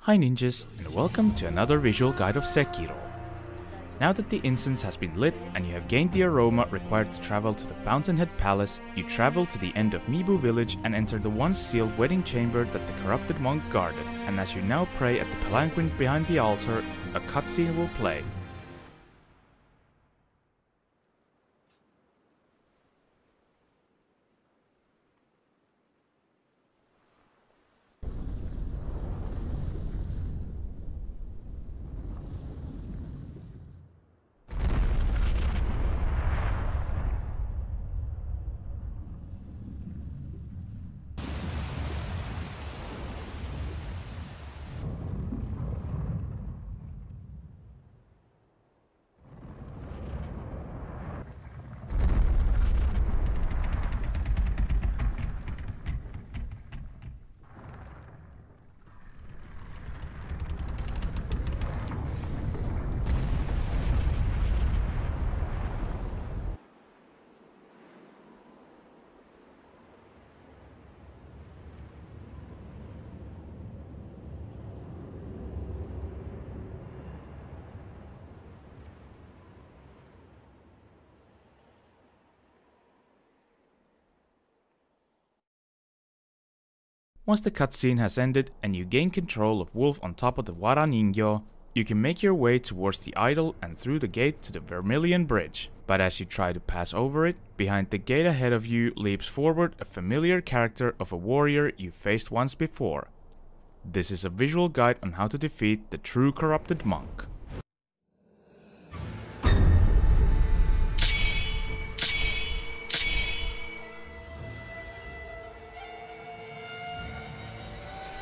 Hi ninjas, and welcome to another visual guide of Sekiro. Now that the incense has been lit and you have gained the aroma required to travel to the Fountainhead Palace, you travel to the end of Mibu Village and enter the once sealed wedding chamber that the corrupted monk guarded, and as you now pray at the palaquin behind the altar, a cutscene will play. Once the cutscene has ended and you gain control of Wolf on top of the wara ningyou, you can make your way towards the idol and through the gate to the Vermillion Bridge. But as you try to pass over it, behind the gate ahead of you leaps forward a familiar character of a warrior you faced once before. This is a visual guide on how to defeat the true corrupted monk.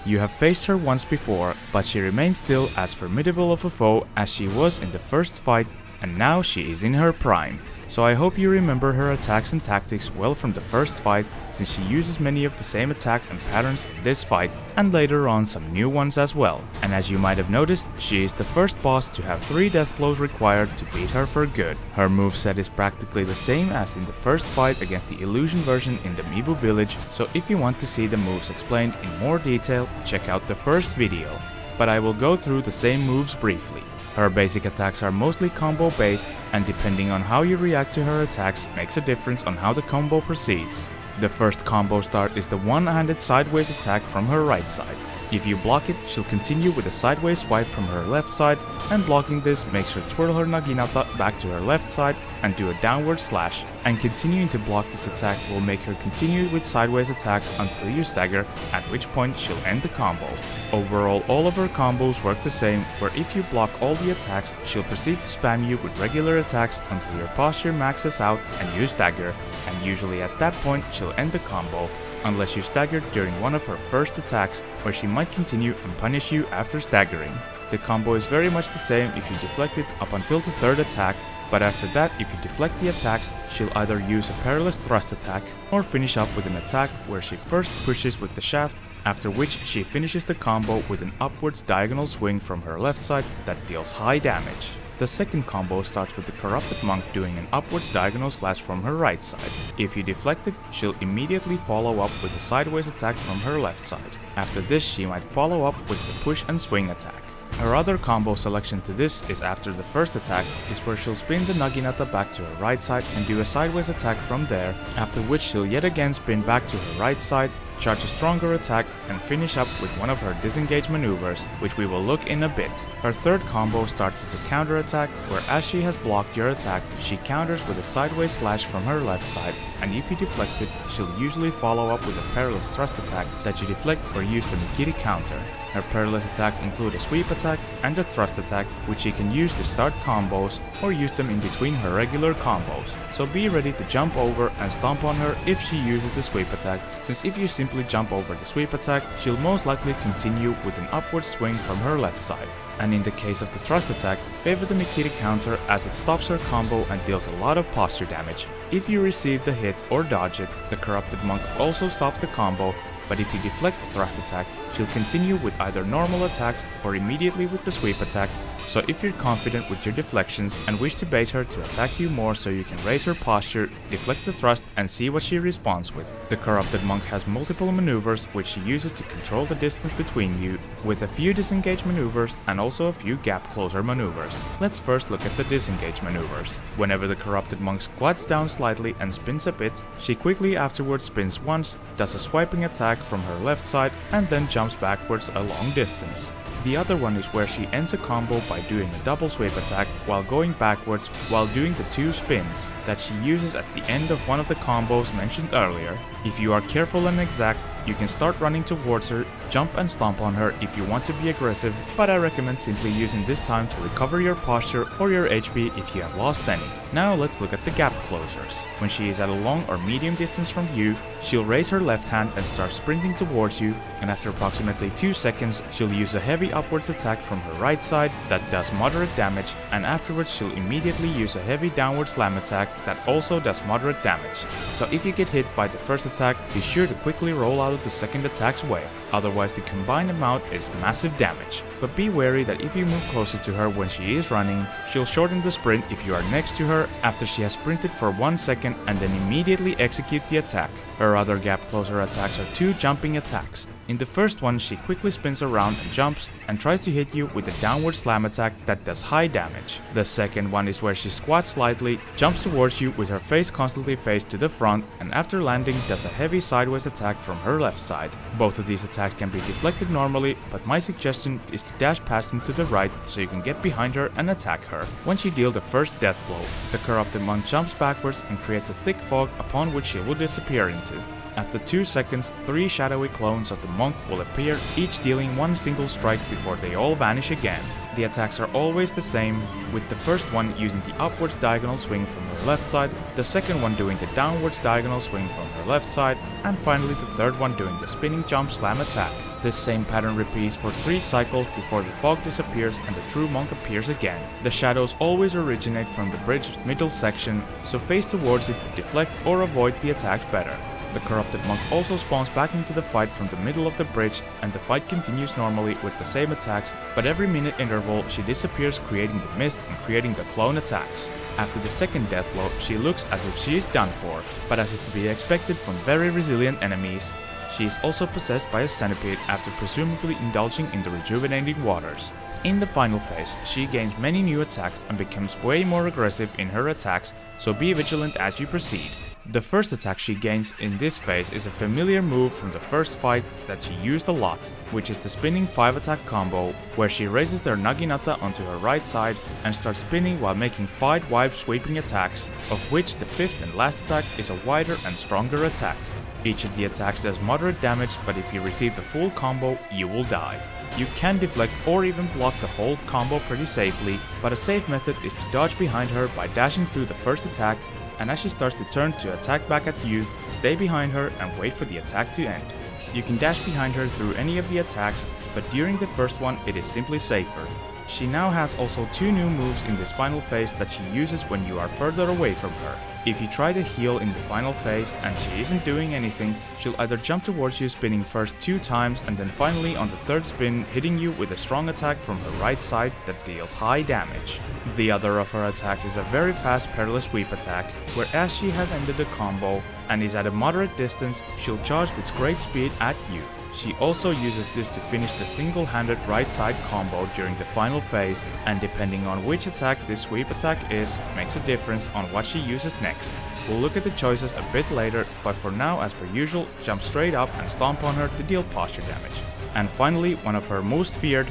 You have faced her once before, but she remains still as formidable of a foe as she was in the first fight, and now she is in her prime. So I hope you remember her attacks and tactics well from the first fight, since she uses many of the same attacks and patterns in this fight, and later on some new ones as well. And as you might have noticed, she is the first boss to have 3 death blows required to beat her for good. Her moveset is practically the same as in the first fight against the illusion version in the Mibu Village, so if you want to see the moves explained in more detail, check out the first video. But I will go through the same moves briefly. Her basic attacks are mostly combo based, and depending on how you react to her attacks makes a difference on how the combo proceeds. The first combo start is the one-handed sideways attack from her right side. If you block it, she'll continue with a sideways swipe from her left side, and blocking this makes her twirl her naginata back to her left side and do a downward slash, and continuing to block this attack will make her continue with sideways attacks until you stagger, at which point she'll end the combo. Overall, all of her combos work the same, where if you block all the attacks, she'll proceed to spam you with regular attacks until your posture maxes out and you stagger, and usually at that point she'll end the combo, unless you staggered during one of her first attacks, where she might continue and punish you after staggering. The combo is very much the same if you deflect it up until the third attack, but after that, if you deflect the attacks, she'll either use a perilous thrust attack or finish up with an attack where she first pushes with the shaft, after which she finishes the combo with an upwards diagonal swing from her left side that deals high damage. The second combo starts with the corrupted monk doing an upwards diagonal slash from her right side. If you deflect it, she'll immediately follow up with a sideways attack from her left side. After this, she might follow up with the push and swing attack. Her other combo selection to this is after the first attack, is where she'll spin the naginata back to her right side and do a sideways attack from there, after which she'll yet again spin back to her right side, charge a stronger attack, and finish up with one of her disengage maneuvers, which we will look in a bit. Her third combo starts as a counter attack, where as she has blocked your attack, she counters with a sideways slash from her left side, and if you deflect it, she'll usually follow up with a perilous thrust attack that you deflect or use the Mikiri counter. Her perilous attacks include a sweep attack and a thrust attack, which she can use to start combos or use them in between her regular combos. So be ready to jump over and stomp on her if she uses the sweep attack, since if you simply jump over the sweep attack, she'll most likely continue with an upward swing from her left side. And in the case of the thrust attack, favor the Mikiri counter as it stops her combo and deals a lot of posture damage. If you receive the hit or dodge it, the corrupted monk also stops the combo, but if you deflect the thrust attack, she'll continue with either normal attacks or immediately with the sweep attack, So if you're confident with your deflections and wish to bait her to attack you more so you can raise her posture, deflect the thrust and see what she responds with. The Corrupted Monk has multiple maneuvers which she uses to control the distance between you, with a few disengage maneuvers and also a few gap closer maneuvers. Let's first look at the disengage maneuvers. Whenever the Corrupted Monk squats down slightly and spins a bit, she quickly afterwards spins once, does a swiping attack from her left side and then jumps backwards a long distance. The other one is where she ends a combo by doing a double sweep attack while going backwards while doing the 2 spins that she uses at the end of one of the combos mentioned earlier. If you are careful and exact, you can start running towards her, jump and stomp on her if you want to be aggressive, but I recommend simply using this time to recover your posture or your HP if you have lost any. Now let's look at the gap closers. When she is at a long or medium distance from you, she'll raise her left hand and start sprinting towards you, and after approximately 2 seconds she'll use a heavy upwards attack from her right side that does moderate damage, and afterwards she'll immediately use a heavy downward slam attack that also does moderate damage. So if you get hit by the first attack, be sure to quickly roll out of the second attack's way, otherwise the combined amount is massive damage. But be wary that if you move closer to her when she is running, she'll shorten the sprint if you are next to her after she has sprinted for 1 second and then immediately execute the attack. Her other gap closer attacks are 2 jumping attacks. In the first one, she quickly spins around and jumps and tries to hit you with a downward slam attack that does high damage. The second one is where she squats slightly, jumps towards you with her face constantly faced to the front, and after landing does a heavy sideways attack from her left side. Both of these attacks can be deflected normally, but my suggestion is to dash past them to the right so you can get behind her and attack her. Once you deal the first death blow, the Corrupted Monk jumps backwards and creates a thick fog upon which she will disappear into. After 2 seconds, 3 shadowy clones of the monk will appear, each dealing 1 single strike before they all vanish again. The attacks are always the same, with the first one using the upwards diagonal swing from her left side, the second one doing the downwards diagonal swing from her left side, and finally the third one doing the spinning jump slam attack. This same pattern repeats for 3 cycles before the fog disappears and the true monk appears again. The shadows always originate from the bridge's middle section, so face towards it to deflect or avoid the attacks better. The Corrupted Monk also spawns back into the fight from the middle of the bridge, and the fight continues normally with the same attacks, but every minute interval she disappears, creating the mist and creating the clone attacks. After the second death blow, she looks as if she is done for, but as is to be expected from very resilient enemies, she is also possessed by a centipede after presumably indulging in the rejuvenating waters. In the final phase, she gains many new attacks and becomes way more aggressive in her attacks, so be vigilant as you proceed. The first attack she gains in this phase is a familiar move from the first fight that she used a lot, which is the spinning 5-attack combo, where she raises their naginata onto her right side and starts spinning while making 5 wide sweeping attacks, of which the 5th and last attack is a wider and stronger attack. Each of the attacks does moderate damage, but if you receive the full combo, you will die. You can deflect or even block the whole combo pretty safely, but a safe method is to dodge behind her by dashing through the first attack, and as she starts to turn to attack back at you, stay behind her and wait for the attack to end. You can dash behind her through any of the attacks, but during the first one it is simply safer. She now has also 2 new moves in this final phase that she uses when you are further away from her. If you try to heal in the final phase and she isn't doing anything, she'll either jump towards you spinning first 2 times and then finally on the 3rd spin hitting you with a strong attack from her right side that deals high damage. The other of her attacks is a very fast perilous sweep attack, where as she has ended the combo and is at a moderate distance, she'll charge with great speed at you. She also uses this to finish the single-handed right side combo during the final phase, and depending on which attack this sweep attack is, makes a difference on what she uses next. We'll look at the choices a bit later, but for now, as per usual, jump straight up and stomp on her to deal posture damage. And finally, one of her most feared,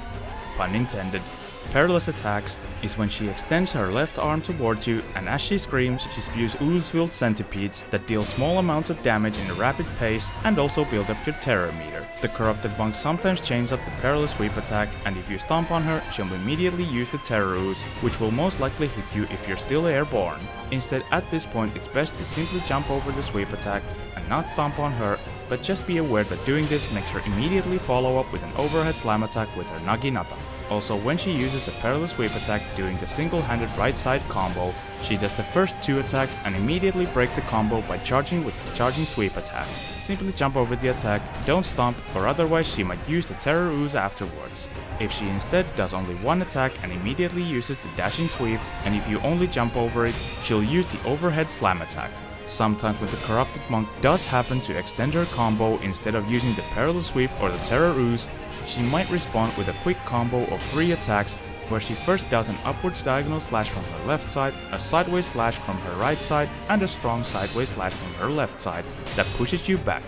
pun intended, perilous attacks is when she extends her left arm towards you, and as she screams, she spews ooze-filled centipedes that deal small amounts of damage in a rapid pace and also build up your terror meter. The Corrupted Monk sometimes chains up the perilous sweep attack, and if you stomp on her, she'll immediately use the terror ooze, which will most likely hit you if you're still airborne. Instead, at this point, it's best to simply jump over the sweep attack and not stomp on her, but just be aware that doing this makes her immediately follow up with an overhead slam attack with her naginata. Also, when she uses a perilous sweep attack doing the single-handed right side combo, she does the first 2 attacks and immediately breaks the combo by charging with the charging sweep attack. Simply jump over the attack, don't stomp, or otherwise she might use the terror ooze afterwards. If she instead does only one attack and immediately uses the dashing sweep, and if you only jump over it, she'll use the overhead slam attack. Sometimes when the corrupted monk does happen to extend her combo instead of using the perilous sweep or the terror ooze, she might respond with a quick combo of 3 attacks, where she first does an upwards diagonal slash from her left side, a sideways slash from her right side, and a strong sideways slash from her left side that pushes you back.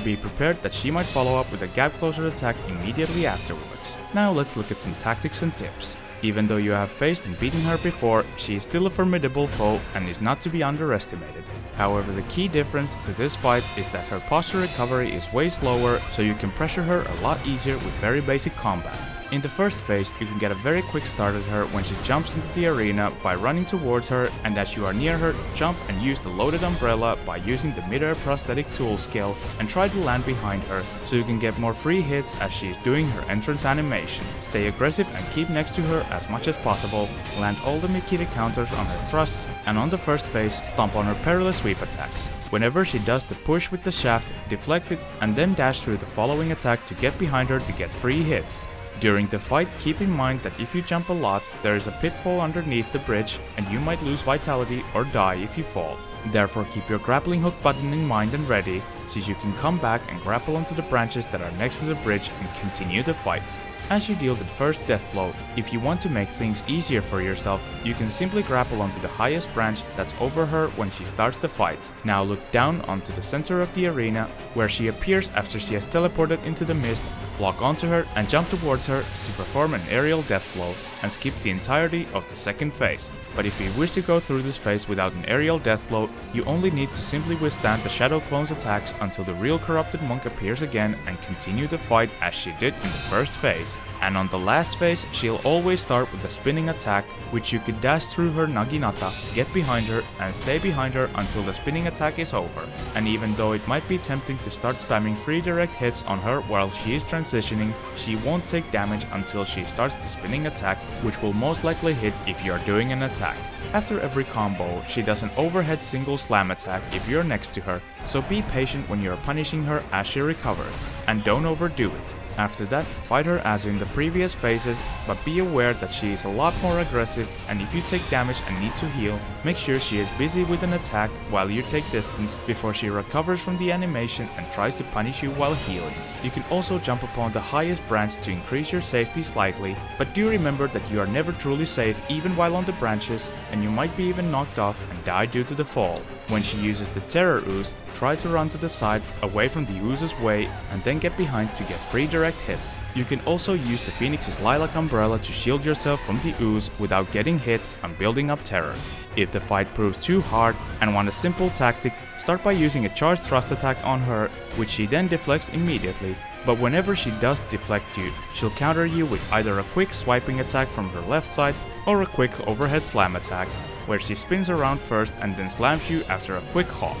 Be prepared that she might follow up with a gap closure attack immediately afterwards. Now let's look at some tactics and tips. Even though you have faced and beaten her before, she is still a formidable foe and is not to be underestimated. However, the key difference to this fight is that her posture recovery is way slower, so you can pressure her a lot easier with very basic combat. In the first phase, you can get a very quick start at her when she jumps into the arena by running towards her, and as you are near her, jump and use the loaded umbrella by using the mid-air prosthetic tool skill and try to land behind her so you can get more free hits as she is doing her entrance animation. Stay aggressive and keep next to her as much as possible, land all the Mikita counters on her thrusts, and on the first phase, stomp on her perilous sweep attacks. Whenever she does the push with the shaft, deflect it and then dash through the following attack to get behind her to get free hits. During the fight, keep in mind that if you jump a lot, there is a pitfall underneath the bridge and you might lose vitality or die if you fall. Therefore, keep your grappling hook button in mind and ready, so you can come back and grapple onto the branches that are next to the bridge and continue the fight. As you deal the first death blow, if you want to make things easier for yourself, you can simply grapple onto the highest branch that's over her when she starts the fight. Now look down onto the center of the arena, where she appears after she has teleported into the mist, block onto her and jump towards her to perform an aerial death blow and skip the entirety of the second phase. But if you wish to go through this phase without an aerial death blow, you only need to simply withstand the Shadow Clone's attacks until the real corrupted monk appears again and continue the fight as she did in the first phase. And on the last phase, she'll always start with a spinning attack, which you could dash through her naginata, get behind her, and stay behind her until the spinning attack is over. And even though it might be tempting to start spamming 3 direct hits on her while she is transitioning, she won't take damage until she starts the spinning attack, which will most likely hit if you are doing an attack. After every combo, she does an overhead single slam attack if you're next to her, so be patient when you are punishing her as she recovers, and don't overdo it. After that, fight her as in the previous phases, but be aware that she is a lot more aggressive, and if you take damage and need to heal, make sure she is busy with an attack while you take distance before she recovers from the animation and tries to punish you while healing. You can also jump upon the highest branch to increase your safety slightly, but do remember that you are never truly safe even while on the branches, and you might be even knocked off and die due to the fall. When she uses the terror ooze, try to run to the side away from the ooze's way and then get behind to get 3 direct hits. You can also use the Phoenix's lilac umbrella to shield yourself from the ooze without getting hit and building up terror. If the fight proves too hard and want a simple tactic, start by using a charged thrust attack on her, which she then deflects immediately. But whenever she does deflect you, she'll counter you with either a quick swiping attack from her left side or a quick overhead slam attack, where she spins around first and then slams you after a quick hop.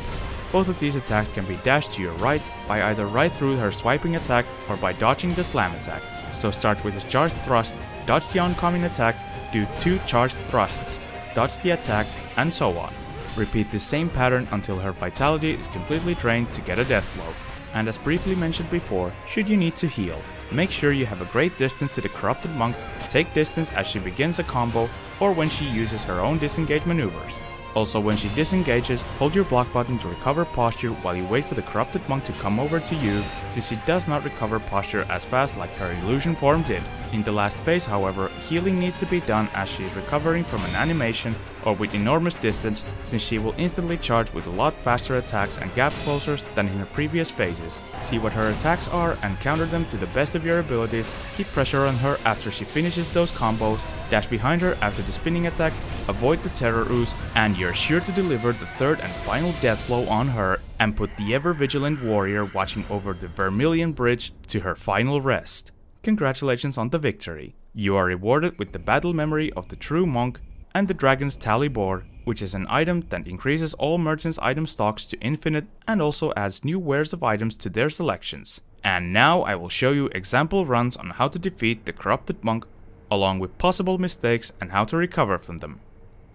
Both of these attacks can be dashed to your right by either right through her swiping attack or by dodging the slam attack. So start with a charged thrust, dodge the oncoming attack, do 2 charged thrusts, dodge the attack, and so on. Repeat the same pattern until her vitality is completely drained to get a death blow. And as briefly mentioned before, should you need to heal, make sure you have a great distance to the corrupted monk, take distance as she begins a combo or when she uses her own disengage maneuvers. Also, when she disengages, hold your block button to recover posture while you wait for the corrupted monk to come over to you, since she does not recover posture as fast like her illusion form did. In the last phase, however, healing needs to be done as she is recovering from an animation or with enormous distance, since she will instantly charge with a lot faster attacks and gap closers than in her previous phases. See what her attacks are and counter them to the best of your abilities, keep pressure on her after she finishes those combos, dash behind her after the spinning attack, avoid the terror ooze, and you're sure to deliver the third and final death blow on her and put the ever-vigilant warrior watching over the Vermillion Bridge to her final rest. Congratulations on the victory. You are rewarded with the battle memory of the true monk and the dragon's tally board, which is an item that increases all merchants' item stocks to infinite and also adds new wares of items to their selections. And now I will show you example runs on how to defeat the corrupted monk, along with possible mistakes and how to recover from them.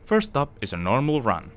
First up is a normal run.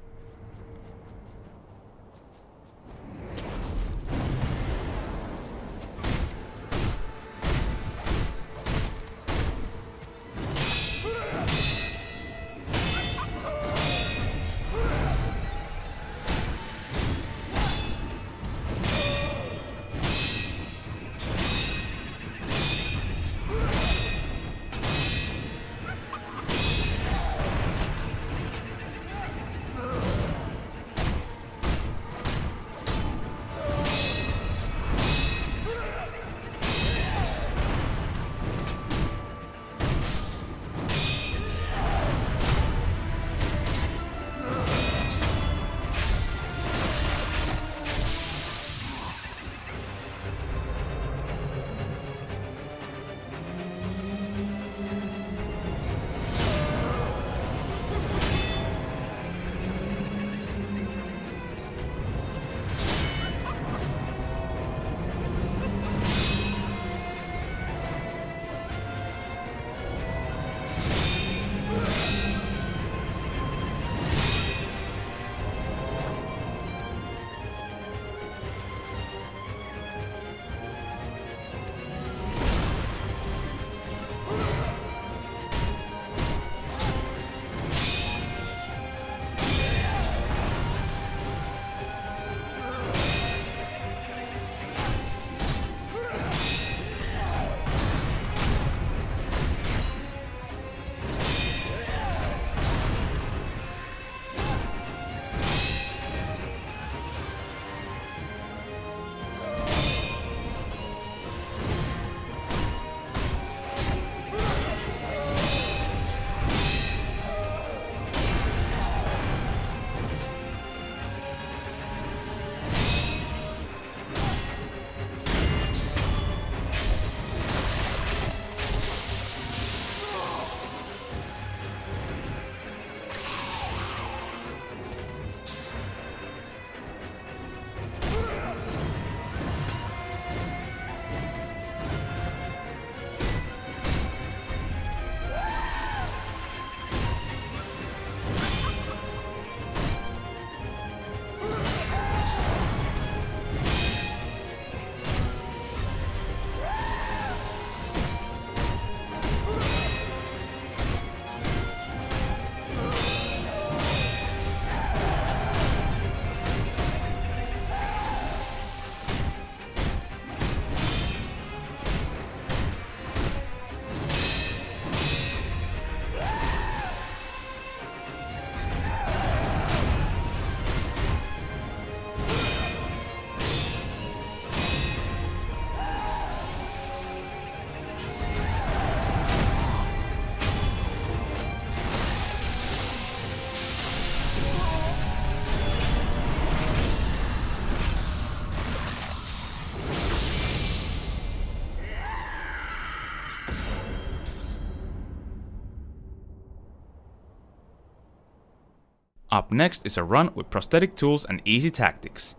Up next is a run with prosthetic tools and easy tactics.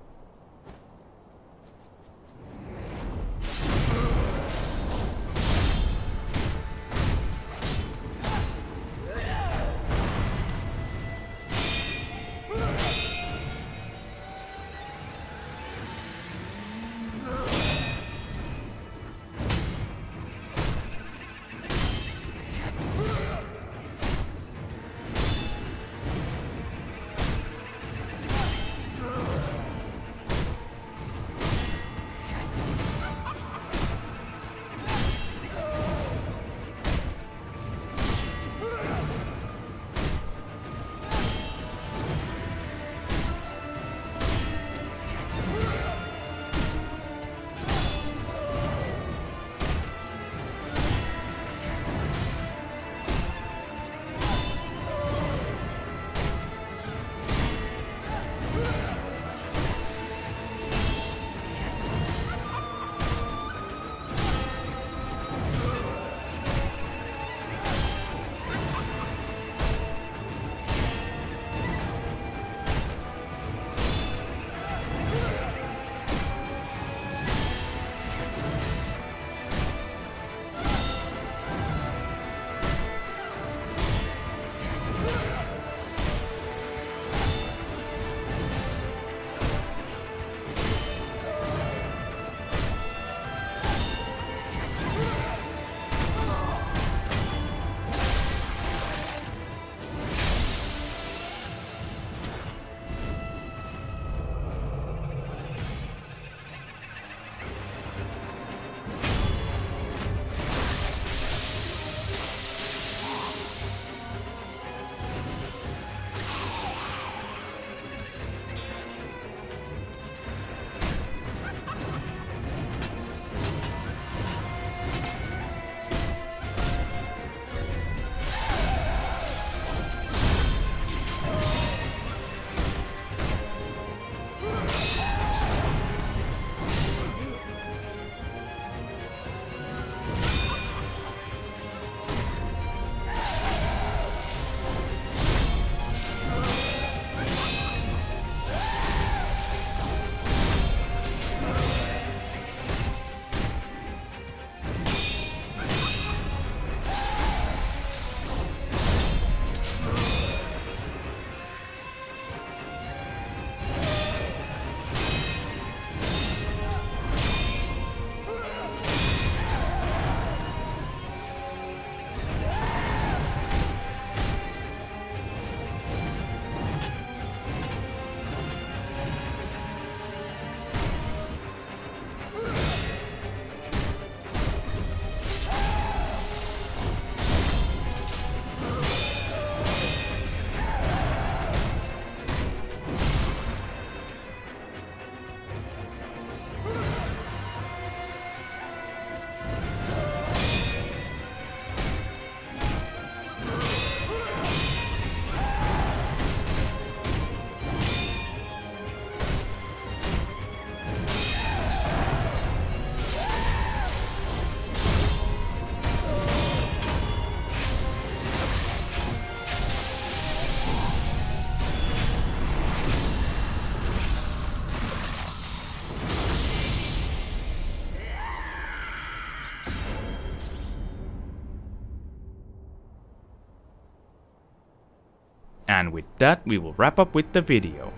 And with that, we will wrap up with the video.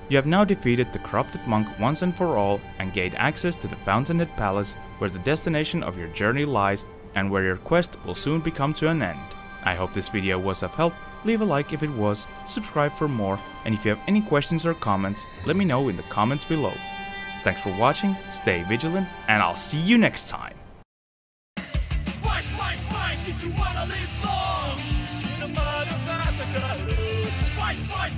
You have now defeated the corrupted monk once and for all and gained access to the Fountainhead Palace, where the destination of your journey lies and where your quest will soon become to an end. I hope this video was of help. Leave a like if it was, subscribe for more, and if you have any questions or comments, let me know in the comments below. Thanks for watching, stay vigilant, and I'll see you next time! Fight, fight, fight if you wanna live long! See the mud of Africa. Fight, fight,